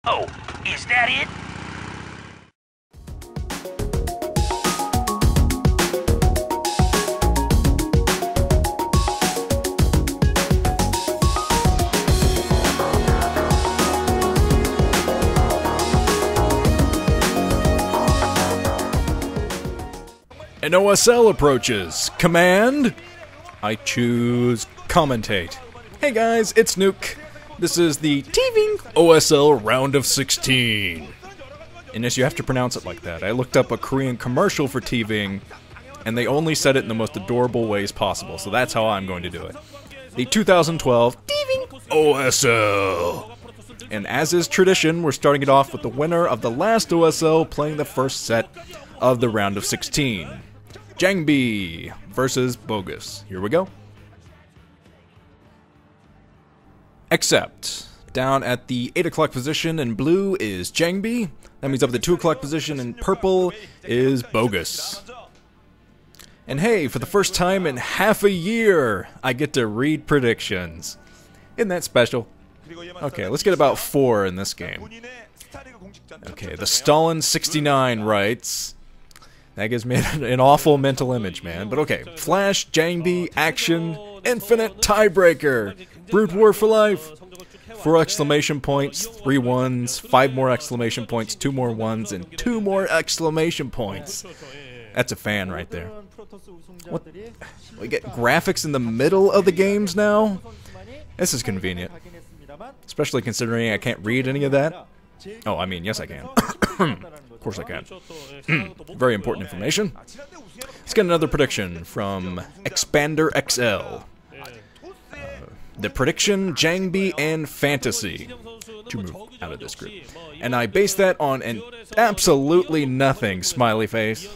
Oh, is that it? An OSL approaches. Command? I choose commentate. Hey guys, it's Nuke. This is the Tving OSL Round of 16. And yes, you have to pronounce it like that. I looked up a Korean commercial for Tving, and they only said it in the most adorable ways possible, so that's how I'm going to do it. The 2012 Tving OSL. And as is tradition, we're starting it off with the winner of the last OSL playing the first set of the Round of 16. JangBi versus Bogus. Here we go. Except, down at the 8 o'clock position in blue is JangBi. That means up at the 2 o'clock position in purple is Bogus. And hey, for the first time in half a year, I get to read predictions. Isn't that special? Okay, let's get about 4 in this game. Okay, the Stalin69 writes... That gives me an awful mental image, man. But okay, Flash, JangBi, Action, Infinite Tiebreaker, Brood War for life. 4 exclamation points, 3 ones, 5 more exclamation points, 2 more ones, and 2 more exclamation points. That's a fan right there. What? We get graphics in the middle of the games now? This is convenient. Especially considering I can't read any of that. Oh, I mean, yes I can. Of course I can. Very important information. Let's get another prediction from Expander XL. The prediction, JangBi and Fantasy to move out of this group. And I base that on an absolutely nothing smiley face.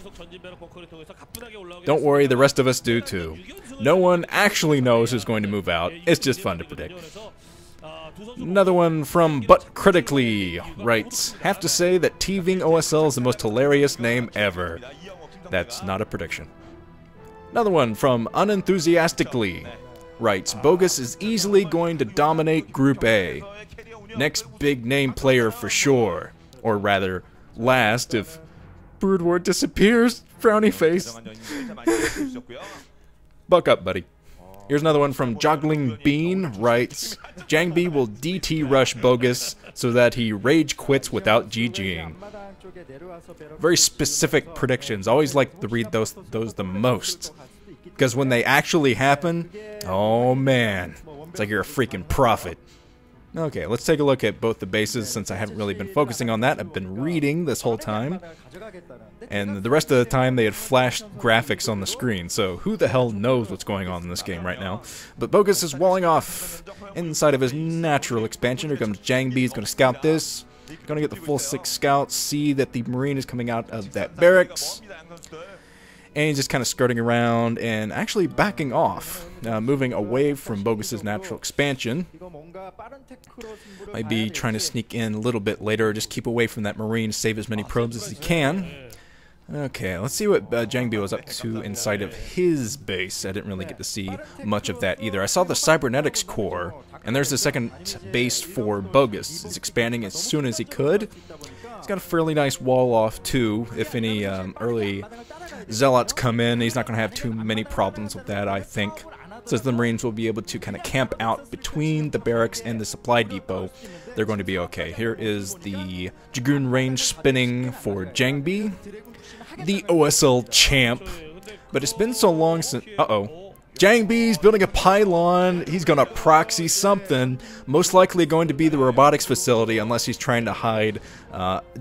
Don't worry, the rest of us do too. No one actually knows who's going to move out. It's just fun to predict. Another one from But Critically writes, have to say that Tving OSL is the most hilarious name ever. That's not a prediction. Another one from Unenthusiastically writes, Bogus is easily going to dominate Group A. Next big name player for sure. Or rather, last if Brood War disappears. Frowny face. Buck up, buddy. Here's another one from Joggling Bean writes, JangBi will DT rush Bogus so that he rage quits without GGing. Very specific predictions. Always like to read those the most. Because when they actually happen, oh man, it's like you're a freaking prophet. Okay, let's take a look at both the bases since I haven't really been focusing on that. I've been reading this whole time. And the rest of the time they had flashed graphics on the screen, so who the hell knows what's going on in this game right now. But Bogus is walling off inside of his natural expansion. Here comes JangBi, he's going to scout this. Going to get the full 6 scouts, see that the Marine is coming out of that barracks. And he's just kind of skirting around and actually backing off, moving away from Bogus's natural expansion. Might be trying to sneak in a little bit later, just keep away from that Marine, save as many probes as he can. Okay, let's see what JangBi was up to inside of his base. I didn't really get to see much of that either. I saw the Cybernetics core, and there's the second base for Bogus. He's expanding as soon as he could. He's got a fairly nice wall off too. If any early Zealots come in, he's not going to have too many problems with that, I think. Since the Marines will be able to kind of camp out between the barracks and the supply depot, they're going to be okay. Here is the Dragoon range spinning for JangBi, the OSL champ. But it's been so long since... Uh-oh. JangBi's building a pylon. He's going to proxy something. Most likely going to be the robotics facility unless he's trying to hide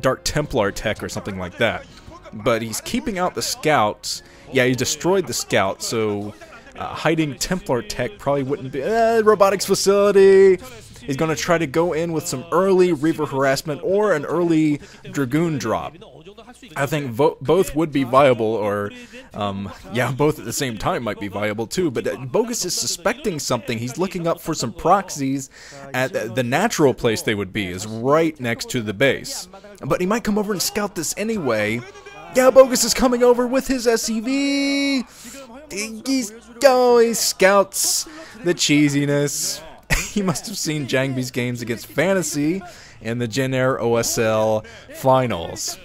Dark Templar tech or something like that. But he's keeping out the scouts. Yeah, he destroyed the scouts, so hiding Templar tech probably wouldn't be... robotics facility! He's going to try to go in with some early Reaver harassment or an early Dragoon drop. I think both would be viable, or, yeah, both at the same time might be viable too, but Bogus is suspecting something. He's looking up for some proxies at the natural place they would be, is right next to the base. But he might come over and scout this anyway. Yeah, Bogus is coming over with his SCV! He scouts the cheesiness. He must have seen JangBi's games against Fantasy, in the Jin-Air OSL finals.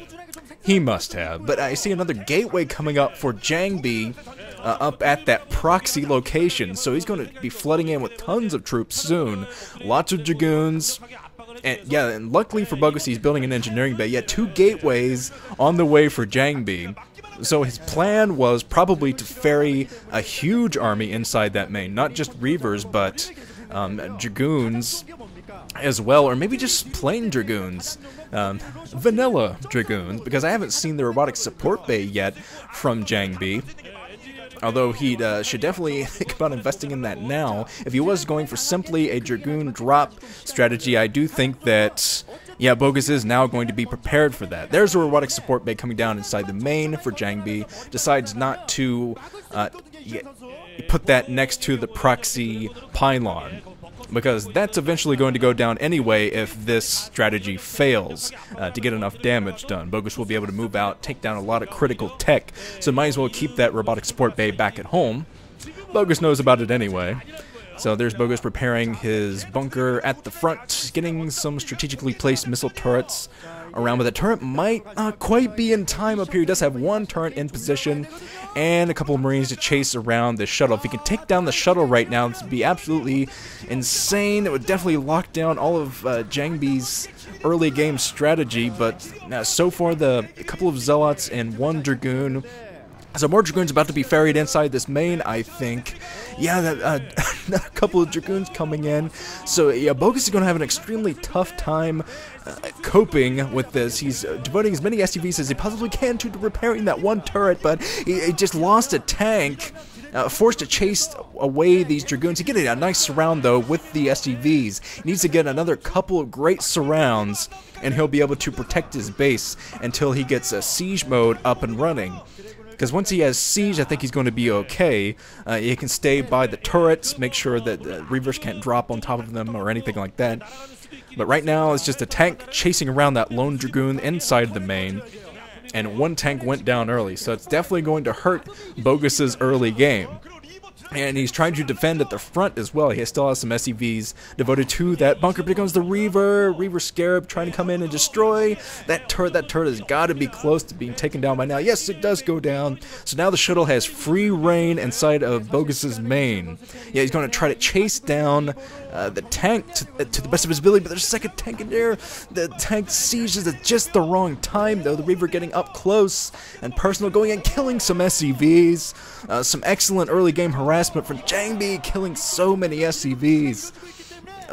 He must have. But I see another gateway coming up for JangBi up at that proxy location. So he's going to be flooding in with tons of troops soon. Lots of Dragoons. And yeah, and luckily for Bogus, he's building an engineering bay. Yeah, 2 gateways on the way for JangBi. So his plan was probably to ferry a huge army inside that main. Not just Reavers, but Dragoons as well. Or maybe just plain Dragoons. Vanilla Dragoons. Because I haven't seen the robotic support bay yet from JangBi. Although he should definitely think about investing in that now. If he was going for simply a Dragoon drop strategy, I do think that, yeah, Bogus is now going to be prepared for that. There's a robotic support bay coming down inside the main for JangBi. Decides not to put that next to the proxy pylon, because that's eventually going to go down anyway if this strategy fails to get enough damage done. Bogus will be able to move out, take down a lot of critical tech, so might as well keep that robotic support bay back at home. Bogus knows about it anyway. So there's Bogus preparing his bunker at the front, getting some strategically placed missile turrets around, but the turret might not quite be in time up here. He does have 1 turret in position and a couple of Marines to chase around the shuttle. If he can take down the shuttle right now, this would be absolutely insane. It would definitely lock down all of JangBi's early game strategy, but so far a couple of Zealots and 1 Dragoon. So more Dragoons about to be ferried inside this main, I think. Yeah, a couple of Dragoons coming in. So yeah, Bogus is going to have an extremely tough time coping with this. He's devoting as many SCVs as he possibly can to repairing that 1 turret, but he just lost a tank. Forced to chase away these Dragoons. He getting a nice surround, though, with the SCVs. He needs to get another couple of great surrounds, and he'll be able to protect his base until he gets a siege mode up and running. Because once he has siege, I think he's going to be okay. He can stay by the turrets, make sure that Reavers can't drop on top of them or anything like that. But right now, it's just a tank chasing around that lone Dragoon inside the main. And 1 tank went down early, so it's definitely going to hurt Bogus's early game. And he's trying to defend at the front as well. He still has some SCVs devoted to that bunker. But here comes the Reaver Scarab trying to come in and destroy that turret. That turret has got to be close to being taken down by now. Yes, it does go down. So now the shuttle has free reign inside of Bogus's main. Yeah, he's going to try to chase down the tank to the best of his ability, but there's a second tank in there. The tank sieges at just the wrong time, though. The Reaver getting up close and personal, going and killing some SCVs. Some excellent early game harassment from JangBi, killing so many SCVs.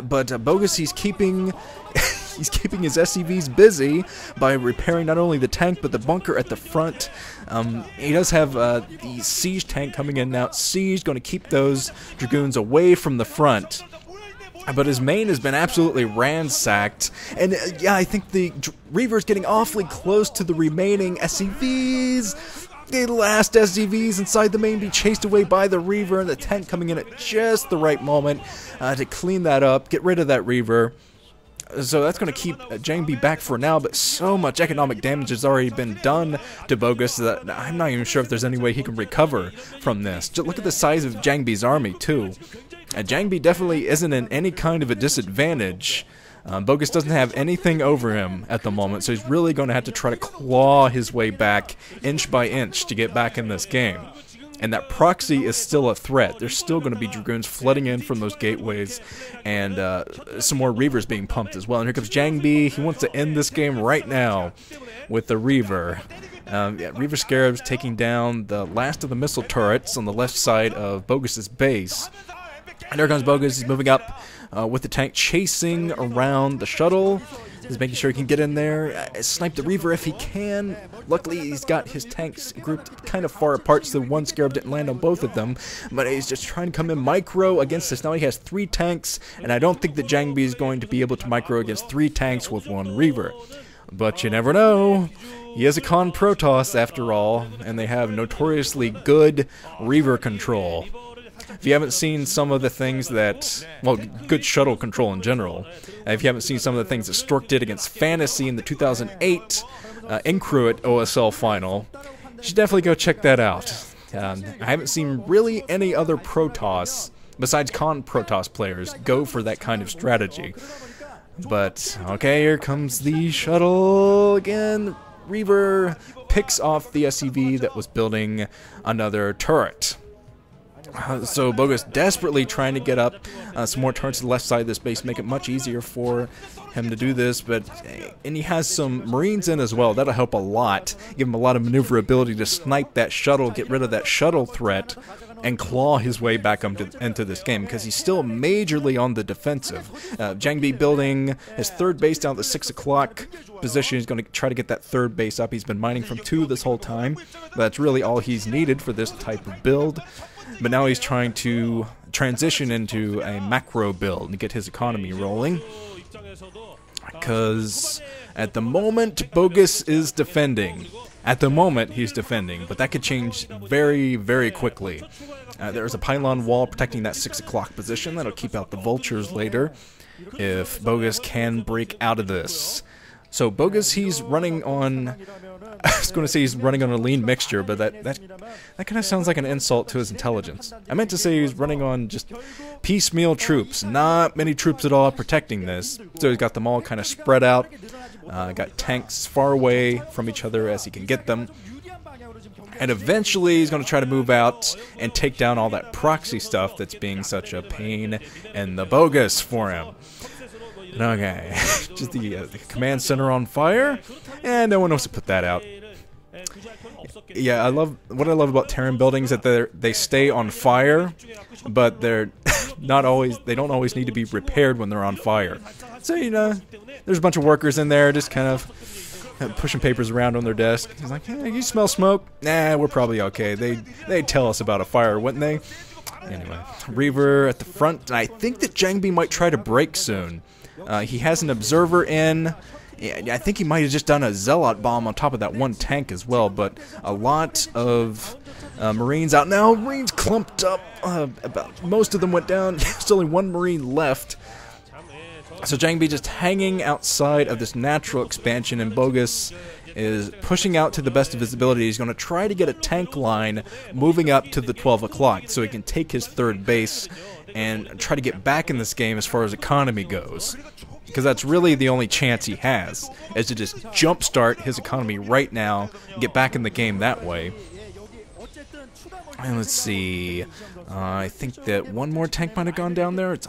But Bogus, he's keeping his SCVs busy by repairing not only the tank but the bunker at the front. He does have the siege tank coming in now. Siege going to keep those Dragoons away from the front. But his main has been absolutely ransacked. And yeah, I think the Reaver's getting awfully close to the remaining SCVs. The last SCVs inside the main be chased away by the Reaver, and the tank coming in at just the right moment to clean that up, get rid of that Reaver. So that's going to keep JangBi back for now, but so much economic damage has already been done to Bogus that I'm not even sure if there's any way he can recover from this. Just look at the size of JangBi's army, too. JangBi definitely isn't in any kind of a disadvantage. Bogus doesn't have anything over him at the moment, so he's really going to have to try to claw his way back inch by inch to get back in this game. And that proxy is still a threat. There's still going to be Dragoons flooding in from those gateways, and some more Reavers being pumped as well. And here comes JangBi. He wants to end this game right now with the Reaver. Yeah, Reaver Scarabs taking down the last of the missile turrets on the left side of Bogus's base. And there comes Bogus. He's moving up with the tank, chasing around the shuttle. He's making sure he can get in there, snipe the Reaver if he can. Luckily, he's got his tanks grouped kind of far apart, so 1 Scarab didn't land on both of them. But he's just trying to come in micro against this. Now he has 3 tanks, and I don't think that JangBi is going to be able to micro against 3 tanks with 1 Reaver. But you never know. He is a con Protoss, after all, and they have notoriously good Reaver control. If you haven't seen some of the things that, well, good shuttle control in general, if you haven't seen some of the things that Stork did against Fantasy in the 2008 Incruit OSL final, you should definitely go check that out. I haven't seen really any other Protoss, besides con Protoss players, go for that kind of strategy. But, okay, here comes the shuttle again. Reaver picks off the SCV that was building another turret. So Bogus desperately trying to get up some more turrets to the left side of this base, make it much easier for him to do this, and he has some Marines in as well. That'll help a lot, give him a lot of maneuverability to snipe that shuttle, get rid of that shuttle threat, and claw his way back into this game, because he's still majorly on the defensive. JangBi building his third base down at the 6 o'clock position. He's going to try to get that third base up. He's been mining from 2 this whole time. That's really all he's needed for this type of build. But now he's trying to transition into a macro build and get his economy rolling. Because at the moment, Bogus is defending. At the moment, he's defending, but that could change very, very quickly. There's a pylon wall protecting that 6 o'clock position. That'll keep out the vultures later if Bogus can break out of this. So Bogus, he's running on... I was going to say he's running on a lean mixture, but that kind of sounds like an insult to his intelligence. I meant to say he's running on just piecemeal troops. Not many troops at all protecting this. So he's got them all kind of spread out. Got tanks far away from each other as he can get them. And eventually he's going to try to move out and take down all that proxy stuff that's being such a pain in the Bogus for him. Okay, just the command center on fire, and no one knows to put that out. Yeah, what I love about Terran buildings is that they stay on fire, but they're not always. They don't always need to be repaired when they're on fire. So there's a bunch of workers in there just kind of pushing papers around on their desk. He's like, "Hey, you smell smoke? Nah, we're probably okay." They'd tell us about a fire, wouldn't they? Anyway, Reaver at the front. I think that JangBi might try to break soon. He has an observer in. I think he might have just done a zealot bomb on top of that one tank as well, but a lot of Marines out now. Marines clumped up. About most of them went down. There's only one Marine left. So JangBi just hanging outside of this natural expansion, and Bogus is pushing out to the best of his ability. He's going to try to get a tank line moving up to the 12 o'clock so he can take his third base and try to get back in this game as far as economy goes. Because that's really the only chance he has, is to just jumpstart his economy right now and get back in the game that way. And let's see, I think that one more tank might have gone down there. It's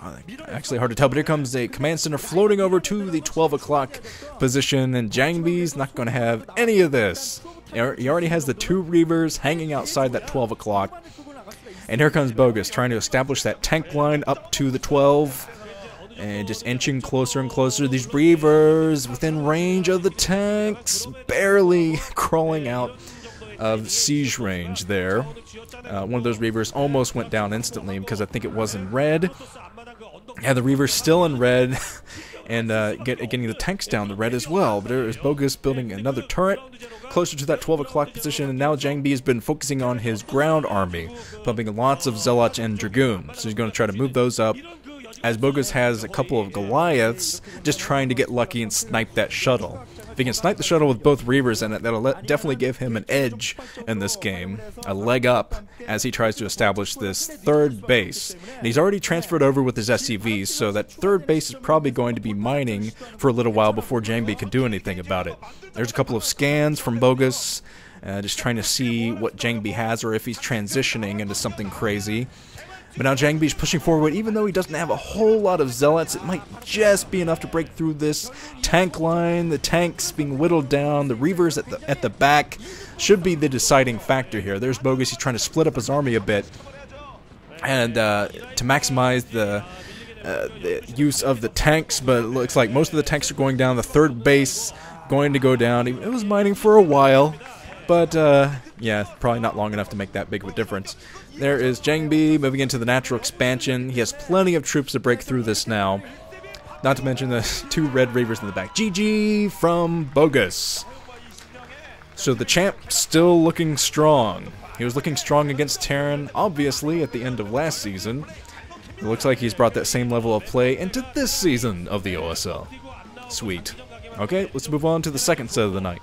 actually hard to tell, but here comes a command center floating over to the 12 o'clock position, and JangBi's not going to have any of this. He already has the 2 Reavers hanging outside that 12 o'clock. And here comes Bogus, trying to establish that tank line up to the 12. And just inching closer and closer. These Reavers within range of the tanks. Barely crawling out of siege range there. One of those Reavers almost went down instantly because I think it was in red. Yeah, the Reaver's still in red. And getting the tanks down the red as well. But there is Bogus building another turret closer to that 12 o'clock position, and now JangBi has been focusing on his ground army, pumping lots of Zealots and Dragoon. So he's going to try to move those up, as Bogus has a couple of Goliaths just trying to get lucky and snipe that shuttle. If he can snipe the shuttle with both Reavers in it, that'll definitely give him an edge in this game, a leg up, as he tries to establish this third base. And he's already transferred over with his SCVs, so that third base is probably going to be mining for a little while before JangBi can do anything about it. There's a couple of scans from Bogus, just trying to see what JangBi has or if he's transitioning into something crazy. But now JangBi's pushing forward. Even though he doesn't have a whole lot of Zealots, it might just be enough to break through this tank line. The tanks being whittled down. The Reavers at the back should be the deciding factor here. There's Bogus. He's trying to split up his army a bit and to maximize the use of the tanks. But it looks like most of the tanks are going down. The third base going to go down. It was mining for a while, but yeah, probably not long enough to make that big of a difference. There is JangBi moving into the natural expansion. He has plenty of troops to break through this now. Not to mention the 2 red Reavers in the back. GG from Bogus. So the champ still looking strong. He was looking strong against Terran, obviously, at the end of last season. It looks like he's brought that same level of play into this season of the OSL. Sweet. Okay, let's move on to the second set of the night.